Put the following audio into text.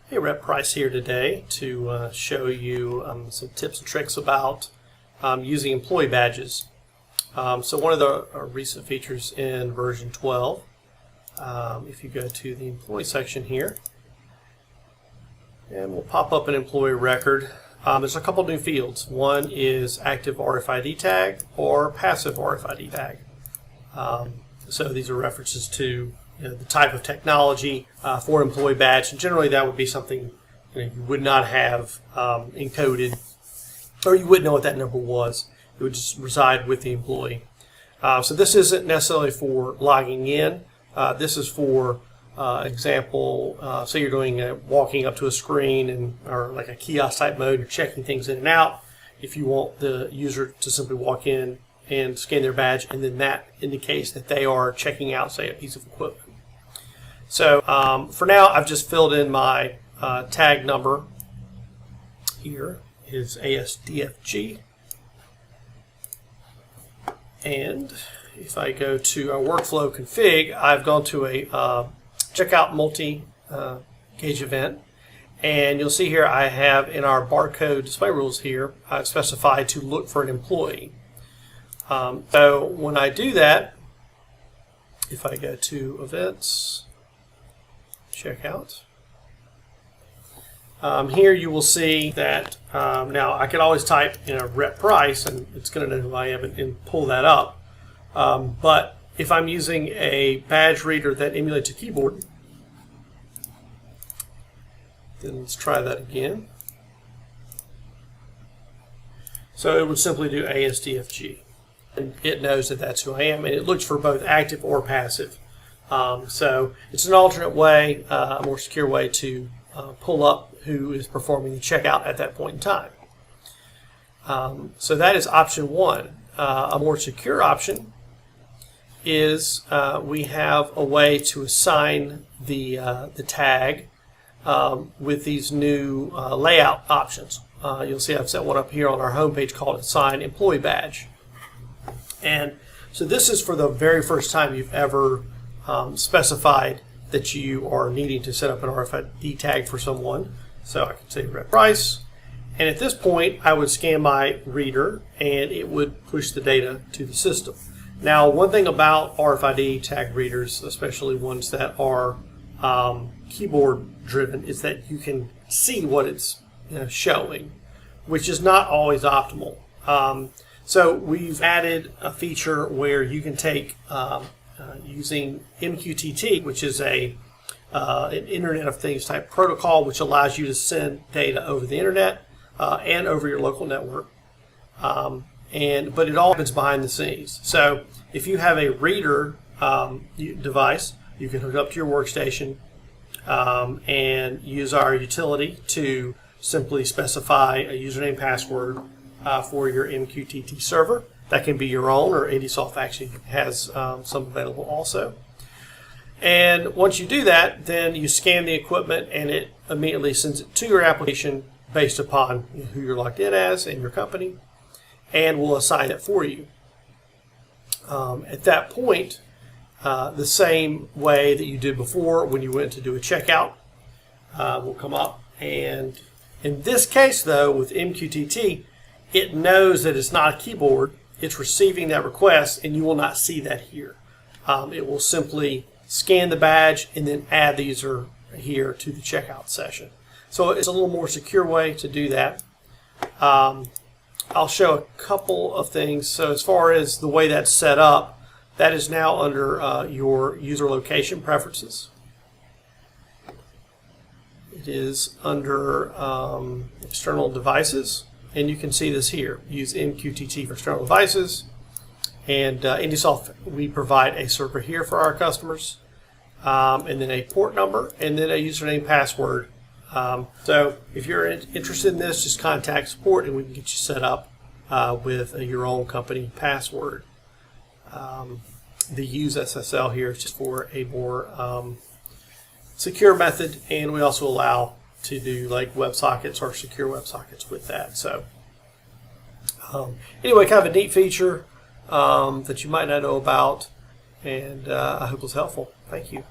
Hey, Rhett Price here today to show you some tips and tricks about using employee badges. So one of the recent features in version 12, if you go to the employee section here, and we'll pop up an employee record. There's a couple new fields. One is active RFID tag or passive RFID tag. So these are references to the type of technology for an employee badge, and generally that would be something you would not have encoded, or you wouldn't know what that number was. It would just reside with the employee. So this isn't necessarily for logging in. This is for example, say you're doing walking up to a screen and or like a kiosk type mode, you're checking things in and out. If you want the user to simply walk in and scan their badge, and then that indicates that they are checking out, say, a piece of equipment. So for now, I've just filled in my tag number. Here is ASDFG. And if I go to our workflow config, I've gone to a checkout multi-gauge event. And you'll see here I have in our barcode display rules here, I've specified to look for an employee. So when I do that, if I go to events, checkout, here you will see that now I can always type Rhett Price and it's going to know who I am and pull that up. But if I'm using a badge reader that emulates a keyboard, then let's try that again. So it would simply do ASDFG. And it knows that that's who I am, and it looks for both active or passive. So it's an alternate way, a more secure way to pull up who is performing the checkout at that point in time. So that is option one. A more secure option is we have a way to assign the tag with these new layout options. You'll see I've set one up here on our home page called Assign Employee Badge. And so this is for the very first time you've ever specified that you are needing to set up an RFID tag for someone. So I can say Rhett Price, and at this point I would scan my reader and it would push the data to the system. Now, one thing about RFID tag readers, especially ones that are keyboard driven, is that you can see what it's showing, which is not always optimal. So we've added a feature where you can take using MQTT, which is an Internet of Things type protocol, which allows you to send data over the internet and over your local network. But it all happens behind the scenes. So if you have a reader device, you can hook up to your workstation and use our utility to simply specify a username password for your MQTT server. That can be your own, or IndySoft actually has some available also. And once you do that, then you scan the equipment and it immediately sends it to your application based upon who you're logged in as and your company, and will assign it for you. At that point, the same way that you did before when you went to do a checkout will come up. And in this case, though, with MQTT, it knows that it's not a keyboard. It's receiving that request, and you will not see that here. It will simply scan the badge and then add the user here to the checkout session. So it's a little more secure way to do that. I'll show a couple of things. So as far as the way that's set up, that is now under your user location preferences. It is under external devices. And you can see this here. Use MQTT for external devices. And IndySoft, we provide a server here for our customers, and then a port number, and then a username password. So if you're interested in this, just contact support and we can get you set up with your own company password. The use SSL here is just for a more secure method, and we also allow to do like WebSockets or secure WebSockets with that. So anyway, kind of a neat feature that you might not know about, and I hope it was helpful. Thank you.